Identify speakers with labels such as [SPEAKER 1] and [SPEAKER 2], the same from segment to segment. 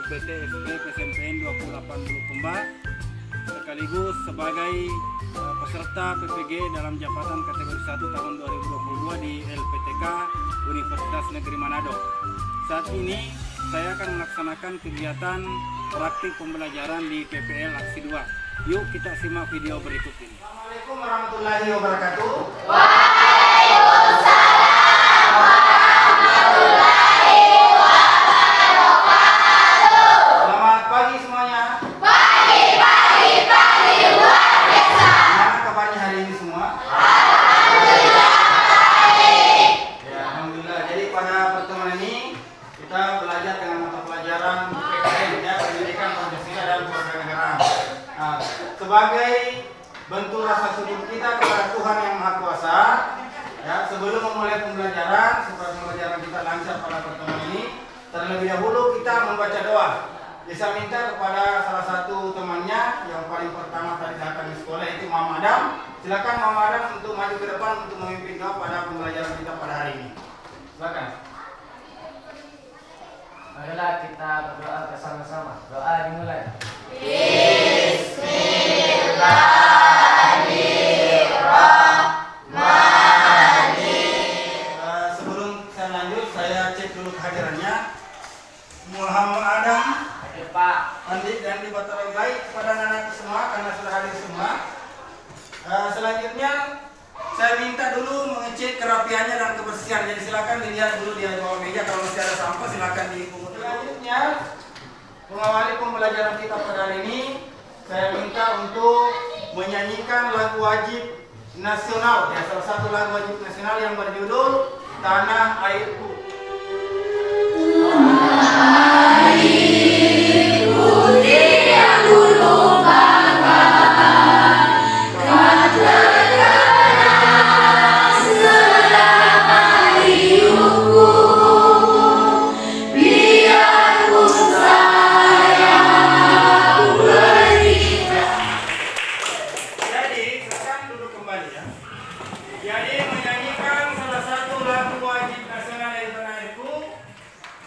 [SPEAKER 1] PT FP PSMPN 28 Bulukumba sekaligus sebagai peserta PPG dalam jabatan kategori 1 tahun 2022 di LPTK Universitas Negeri Manado. Saat ini saya akan melaksanakan kegiatan praktik pembelajaran di PPL Aksi 2. Yuk kita simak video berikut ini.
[SPEAKER 2] Assalamualaikum warahmatullahi wabarakatuh.
[SPEAKER 3] Waalaikumsalam warahmatullahi wabarakatuh.
[SPEAKER 2] Selamat pagi semuanya.
[SPEAKER 3] Pagi luar biasa.
[SPEAKER 2] Gimana kabarnya hari ini semua?
[SPEAKER 3] Alhamdulillah baik.
[SPEAKER 2] Ya, alhamdulillah. Jadi pada pertemuan ini kita belajar dengan mata pelajaran PPN, ya, Pendidikan Pancasila dan Kewarganegaraan. Nah, sebagai bentuk rasa syukur kita kepada Tuhan Yang Maha Kuasa, ya, sebelum memulai pembelajaran supaya pembelajaran kita lancar pada pertemuan ini, terlebih dahulu kita membaca doa. Bisa minta kepada salah satu temannya yang paling pertama tadi datang di sekolah, itu Mama Adam. Silakan Mama Adam untuk maju ke depan untuk memimpin doa pada pembelajaran kita pada hari ini. Silakan.
[SPEAKER 4] Marilah kita berdoa bersama-sama. Doa dimulai.
[SPEAKER 2] Sebelum saya lanjut, saya cek dulu kehadirannya. Muhammad Adam,
[SPEAKER 4] Hadir Pak.
[SPEAKER 2] Andi dan di Batalai baik kepada anak-anak semua karena sudah hadir semua. Selanjutnya saya minta dulu mengecek kerapiannya dan kebersihan. Jadi silakan dilihat dulu di bawah meja, kalau masih ada sampah silakan dipungut. Selanjutnya mengawali pembelajaran kita pada hari ini, saya minta untuk menyanyikan lagu wajib nasional, ya, salah satu lagu wajib nasional yang berjudul Tanah Airku.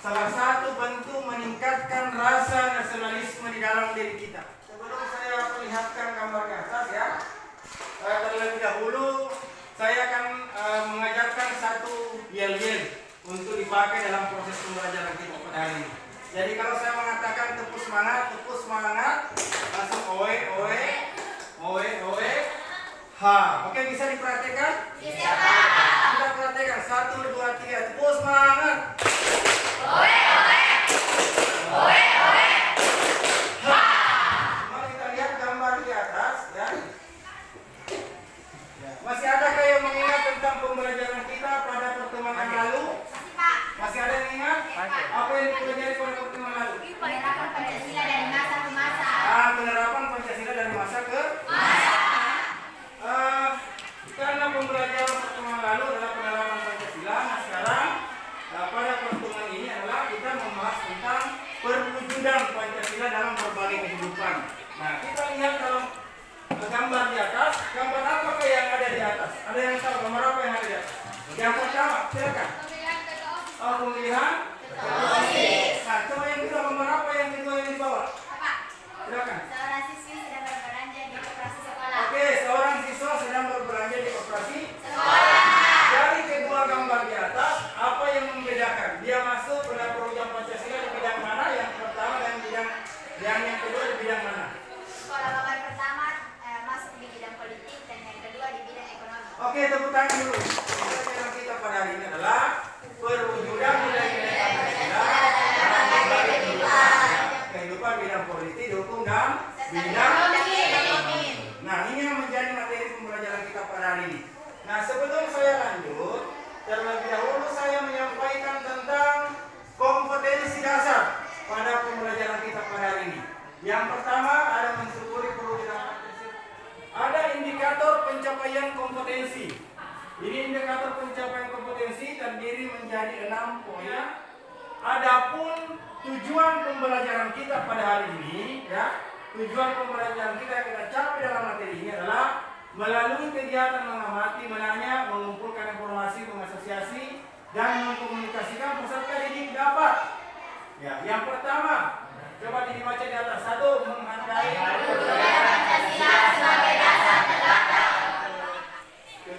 [SPEAKER 2] Salah satu bentuk meningkatkan rasa nasionalisme di dalam diri kita. Sebelum saya perlihatkan gambar di atas, ya, terlebih dahulu saya akan mengajarkan satu yel-yel untuk dipakai dalam proses pembelajaran kita pada hari ini. Jadi kalau saya mengatakan tepuk semangat, langsung oe, ha. Oke, bisa diperhatikan?
[SPEAKER 3] Bisa Pak.
[SPEAKER 2] Kita perhatikan 1, 2, 3, tepuk semangat. Mari kita lihat gambar di atas, ya. Masih adakah yang mengingat tentang pembelajaran kita pada pertemuan yang lalu? Masih ada yang ingat? Apa yang dipelajari pada pertemuan lalu?
[SPEAKER 3] Penerapan Pancasila dari masa ke masa.
[SPEAKER 2] Penerapan Pancasila dari masa ke masa. Karena pembelajaran pertemuan lalu adalah penerapan Pancasila, nah sekarang pada pertemuan ini adalah kita membahas tentang perwujudan Pancasila dalam berbagai kehidupan. Nah, kita lihat dalam gambar di atas, gambar apakah yang ada di atas? Ada yang tahu gambar apa yang ada di atas? Yang pertama, silakan. Pemilihan ketua OSIS. Nah, coba yang kedua, gambar apa yang kedua yang di bawah? Silakan.
[SPEAKER 3] Seorang siswi sedang berbelanja di koperasi sekolah.
[SPEAKER 2] Oke, seorang siswa sedang berbelanja di koperasi
[SPEAKER 3] Sekolah.
[SPEAKER 2] Dari kedua gambar di atas, apa yang membedakan? Dia masuk pada program Pancasila di bidang mana? Yang pertama dan yang kedua di bidang mana?
[SPEAKER 3] Sekolah bagian pertama masuk di bidang politik dan yang kedua di bidang ekonomi.
[SPEAKER 2] Oke, tepuk tangan dulu. Pembelajaran kita pada hari ini adalah perwujudan nilai-nilai Pancasila dalam berbagai kehidupan bidang politik, hukum dan bidang. Nah, ini yang menjadi materi pembelajaran kita pada hari ini. Nah, sebelum saya lanjut, terlebih dahulu saya menyampaikan tentang kompetensi dasar pada pembelajaran kita pada hari ini. Yang pertama ada mensyukuri perwujudan Pancasila. Ada indikator pencapaian kompetensi. Ini indikator pencapaian kompetensi terdiri menjadi 6 poin. Adapun tujuan pembelajaran kita pada hari ini, ya, tujuan pembelajaran kita yang kita capai dalam materi ini adalah melalui kegiatan mengamati, menanya, mengumpulkan informasi, mengasosiasi, dan mengkomunikasikan peserta didik dapat. Ya, yang pertama Coba dibaca di atas. Satu, menghargai
[SPEAKER 3] Pancasila sebagai dasar negara.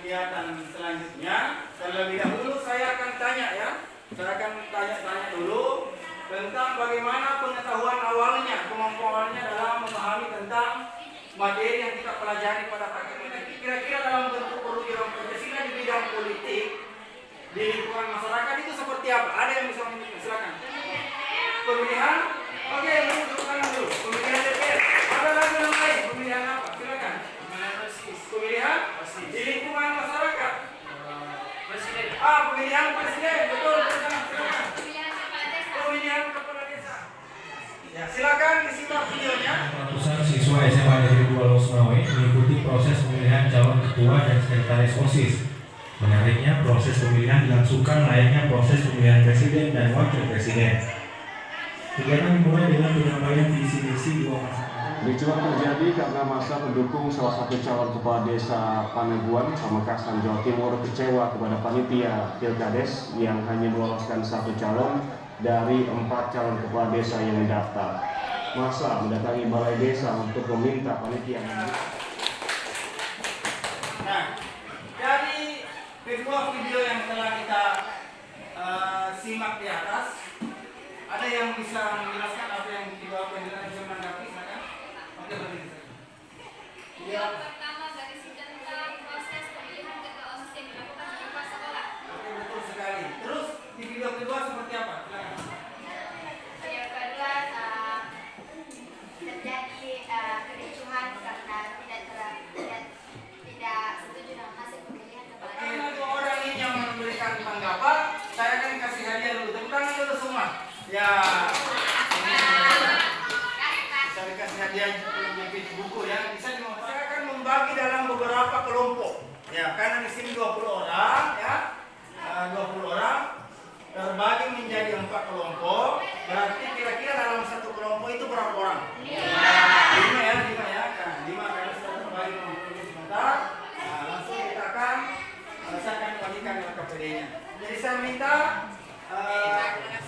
[SPEAKER 2] kegiatan selanjutnya. Terlebih dahulu saya akan tanya ya. Saya akan tanya dulu tentang bagaimana pengetahuan awalnya, kemampuan awalnya dalam memahami tentang materi yang kita pelajari pada pagi ini. Kira-kira dalam bentuk perwujudan Pancasila di bidang politik di lingkungan masyarakat itu seperti apa? Ada yang bisa menunjukkan? Silakan. Pemilihan? Oke, menunjukkan tangan dulu. Pemilihan DPR. Ada lagi yang lain? Pemilihan apa? Silakan. Pemilihan di lingkungan masyarakat.
[SPEAKER 4] Presiden.
[SPEAKER 2] Pemilihan presiden. Betul. Silakan. Pemilihan kepala desa. Ya, silakan disimak videonya.
[SPEAKER 5] Ratusan siswa SMA Negeri 2 Losmawe mengikuti proses pemilihan calon ketua dan sekretaris OSIS. Menariknya, proses pemilihan dilangsungkan layaknya proses pemilihan presiden dan wakil presiden. Kegiatan dimulai dengan penyampaian visi misi dua pasangan.
[SPEAKER 6] Ricuan terjadi karena masa pendukung salah satu calon kepala desa Panebuan, Pamekasan, Jawa Timur kecewa kepada panitia Pilkades yang hanya meloloskan satu calon dari 4 calon kepala desa yang mendaftar. Masa mendatangi balai desa untuk meminta panitia.
[SPEAKER 2] Nah, dari kedua video yang telah kita simak di atas, ada yang bisa menjelaskan apa yang kedua penjelasan bisa menanggapi? Silakan. Oke, berdiri.
[SPEAKER 7] Yang pertama, garis tentang proses pemilihan ketua OSIS yang dilakukan di lingkungan sekolah.
[SPEAKER 2] Oke, betul sekali. Terus di video kedua seperti apa? Silakan.
[SPEAKER 3] Yang kedua, terjadi kericuhan karena tidak setuju dengan hasil pemilihan kepala daerah.
[SPEAKER 2] Karena dua orang ini yang memberikan tanggapan, saya akan kasih hadiah dulu. Tepuk tangan dulu semua. Ya. Bisa dikasih hadiah buku ya. Bisa saya akan membagi dalam beberapa kelompok. Ya, karena di sini 20 orang ya. 20 orang terbagi menjadi 4 kelompok. Berarti kira-kira dalam satu kelompok itu berapa orang? 5 ya. Nah, 5 karena sudah terbagi kelompok ini sebentar. Nah, langsung kita akan saya akan bagikan dengan KPD-nya. Jadi saya minta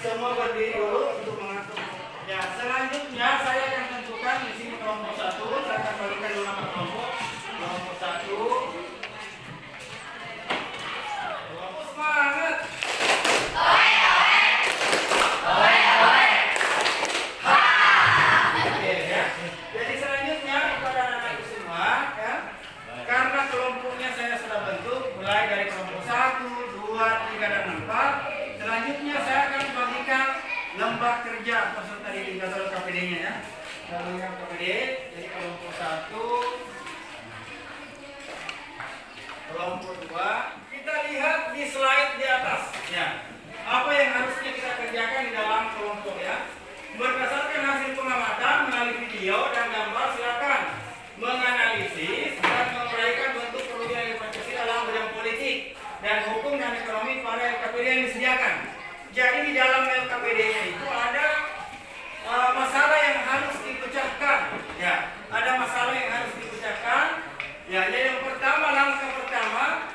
[SPEAKER 2] semua berdiri dulu untuk mengatur. Ya, selanjutnya saya akan tentukan di sini kelompok 1. Saya akan bagikan dulu nama kelompok. Kelompok 1. Kelompok semangat. Oke ya. Jadi selanjutnya kepada anak-anak semua ya. Karena kelompoknya saya sudah bentuk mulai dari kelompok 1, 2, 3 dan 4. Selanjutnya saya akan bagikan lembar kerja peserta didik atau KPD-nya ya. Kita bagikan KPD. Jadi kelompok 1, kelompok 2. Kita lihat di slide di atas ya. Apa yang harusnya kita kerjakan di dalam kelompok ya. Berdasarkan hasil pengamatan melalui video dan gambar, silakan menganalisis dan menguraikan bentuk perwujudan Pancasila dalam bidang politik dan hukum dan ekonomi pada LKPD yang disediakan. Jadi di dalam LKPD-nya itu ada masalah yang harus dipecahkan. Ya, ada masalah yang harus dipecahkan. Ya, jadi yang pertama, langkah pertama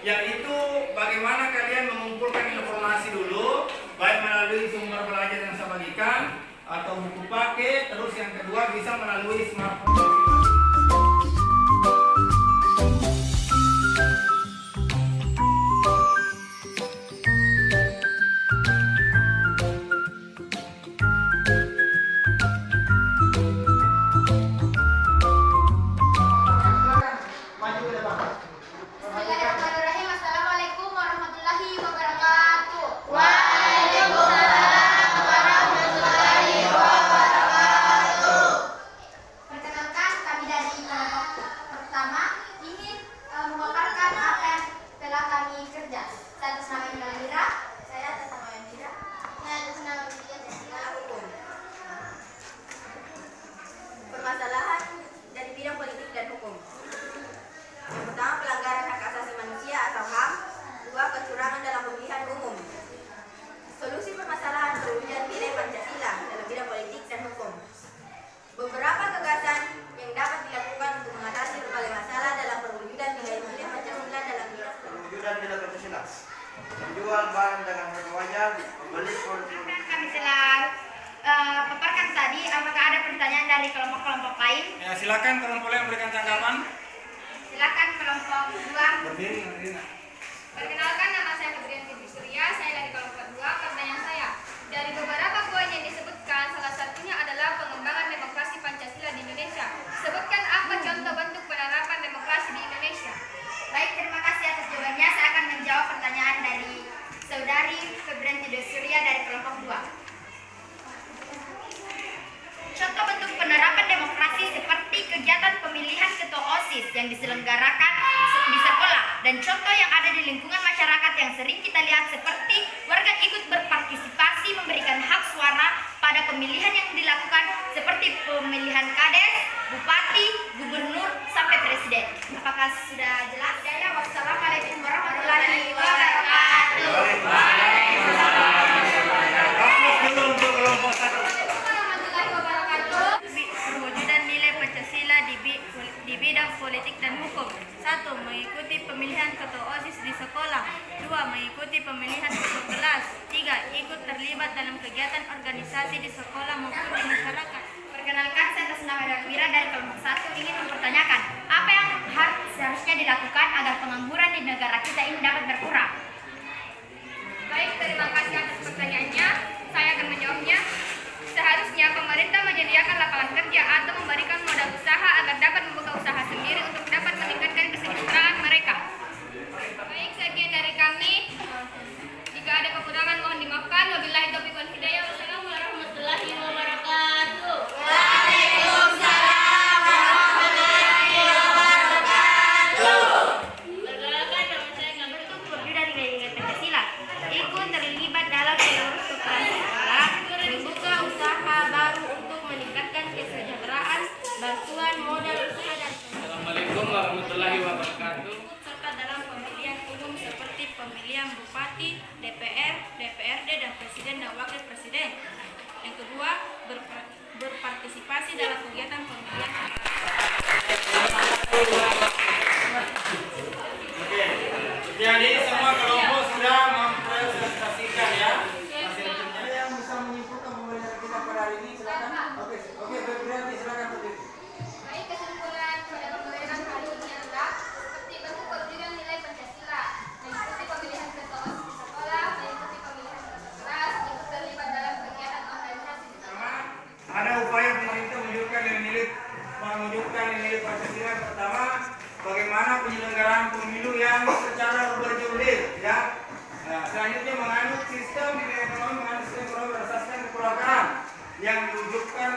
[SPEAKER 2] yaitu bagaimana kalian mengumpulkan informasi dulu, baik melalui sumber belajar yang saya bagikan atau buku paket. Terus yang kedua bisa melalui smartphone. Maju ke depan.
[SPEAKER 3] Bismillahirrahmanirrahim. Assalamualaikum warahmatullahi wabarakatuh.
[SPEAKER 7] Waalaikumsalam warahmatullahi wabarakatuh.
[SPEAKER 3] Perkenalkan, dari kelompok-kelompok lain?
[SPEAKER 1] Ya, silakan kelompok yang memberikan tanggapan.
[SPEAKER 3] Silakan kelompok 2.
[SPEAKER 1] Berdiri, berdiri.
[SPEAKER 7] Perkenalkan, nama saya Febrianti Surya, saya dari kelompok 2. Pertanyaan saya, dari beberapa poin yang disebutkan, salah satunya adalah pengembangan demokrasi Pancasila di Indonesia. Sebutkan apa contoh bentuk penerapan demokrasi di Indonesia?
[SPEAKER 3] Baik, terima kasih atas jawabannya. Saya akan menjawab pertanyaan dari Saudari Febrianti Surya dari kelompok 2. Contoh bentuk penerapan demokrasi seperti kegiatan pemilihan ketua OSIS yang diselenggarakan di sekolah dan contoh yang ada di lingkungan masyarakat yang sering kita lihat seperti warga ikut berpartisipasi memberikan hak suara pada pemilihan yang dilakukan seperti pemilihan kades, bupati, gubernur, sampai presiden. Apakah sudah jelas? Ya, wassalamualaikum warahmatullahi wabarakatuh.
[SPEAKER 8] Perwujudan nilai Pancasila di bidang politik dan hukum. 1. Mengikuti pemilihan ketua OSIS di sekolah. 2. Mengikuti pemilihan ketua kelas. 3. Ikut terlibat dalam kegiatan organisasi di sekolah maupun di masyarakat.
[SPEAKER 3] Perkenalkan, saya atas nama Wira dari kelompok 1 ingin mempertanyakan apa yang seharusnya dilakukan agar pengangguran di negara kita ini dapat berkurang.
[SPEAKER 7] Baik, terima kasih atas pertanyaannya. Saya akan menjawabnya. Seharusnya pemerintah menyediakan lapangan kerja atau memberikan modal usaha agar dapat membuka usaha sendiri untuk dapat meningkatkan kesejahteraan mereka. Baik, sekian dari kami. Jika ada kekurangan mohon dimaafkan. Wabillahi taufiq wal hidayah. Wassalamualaikum warahmatullahi wabarakatuh.
[SPEAKER 3] Waalaikumsalam warahmatullahi wabarakatuh.
[SPEAKER 8] Perkenalkan, nama saya
[SPEAKER 3] Bentuk perwujudan nilai Pancasila ikut terlibat dalam seluruh kooperasi sekolah, membuka usaha baru untuk meningkatkan kesejahteraan, bantuan modal usaha dan
[SPEAKER 1] Assalamualaikum warahmatullahi wabarakatuh.
[SPEAKER 8] serta dalam pemilihan umum seperti pemilihan bupati, DPR, DPRD, dan presiden dan wakil presiden. Yang kedua, berpartisipasi dalam kegiatan pemilihan.
[SPEAKER 1] Oke. Jadi semua kelompok sudah mempresentasikan ya hasil-hasilnya.
[SPEAKER 2] Ada yang bisa menyimpulkan pembelajaran kita pada hari ini? Silakan. Oke, Febrianti, silakan berdiri.
[SPEAKER 7] Baik, kesimpulan pada pembelajaran hari ini adalah seperti bentuk perwujudan nilai Pancasila, mengikuti pemilihan ketua OSIS di sekolah, mengikuti pemilihan ketua kelas, ikut terlibat dalam kegiatan organisasi di sekolah.
[SPEAKER 2] Ada upaya pemerintah menunjukkan nilai Pancasila. Pertama, bagaimana penyelenggaraan pemilu yang secara berjurdil, ya. Nah, selanjutnya menganut sistem di ekonomi, menganut sistem ekonomi berasaskan kekeluargaan yang diwujudkan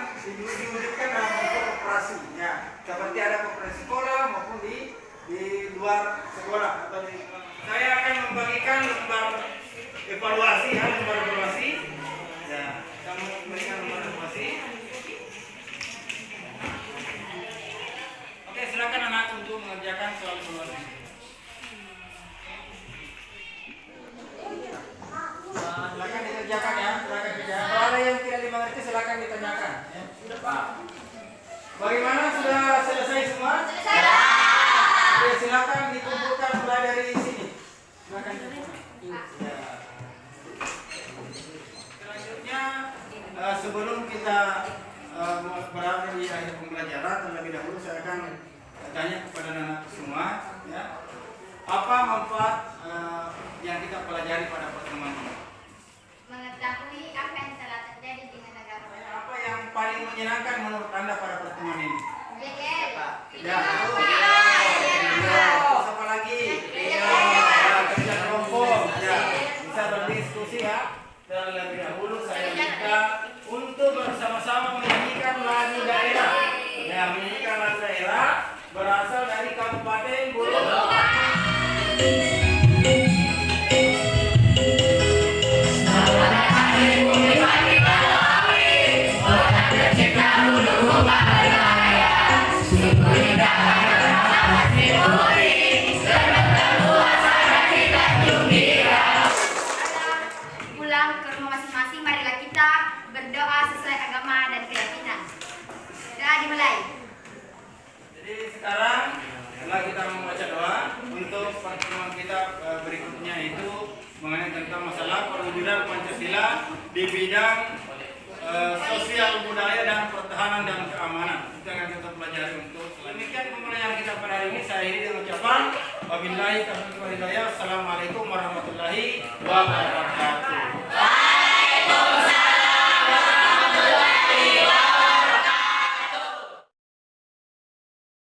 [SPEAKER 2] dalam bentuk operasi, ya. Seperti ada koperasi sekolah maupun di luar sekolah atau di. Saya akan membagikan lembar evaluasi, ya, lembar evaluasi. Ya, saya memberikan lembar evaluasi. Oke, silakan anak untuk mengerjakan soal evaluasi. Silakan dikerjakan ya, silakan kerjakan. Kalau ada yang tidak dimengerti silakan ditanyakan. Ya. Bagaimana, sudah selesai semua? Selesai. Oke, silakan dikumpulkan mulai dari sini. Silakan kumpulkan. Ya. Selanjutnya, sebelum kita berada di akhir pembelajaran, terlebih dahulu saya akan tanya kepada anak semua, ya, apa manfaat yang kita pelajari pada pertemuan ini?
[SPEAKER 3] mengetahui apa yang telah terjadi di negara kita.
[SPEAKER 2] Apa yang paling menyenangkan menurut Anda pada pertemuan ini?
[SPEAKER 3] Ya.
[SPEAKER 2] Terus apa lagi? Kerja kelompok, ya. Bisa berdiskusi ya. Terlebih dahulu saya minta untuk bersama-sama menyanyikan lagu daerah. Ya, menyanyikan lagu daerah berasal dari Kabupaten Bulu.
[SPEAKER 3] Pulang ke rumah masing-masing, marilah kita berdoa sesuai agama dan keyakinan. Doa dimulai.
[SPEAKER 2] Jadi sekarang setelah kita membaca doa untuk pertemuan kita berikutnya itu mengenai tentang masalah perwujudan Pancasila di bidang
[SPEAKER 1] sosial budaya dan pertahanan dan keamanan. Itu yang kita pelajari untuk demikian pembelajaran kita pada hari ini. Saya akhiri dengan ucapan wabillahi taufiq wal hidayah. Assalamualaikum warahmatullahi wabarakatuh.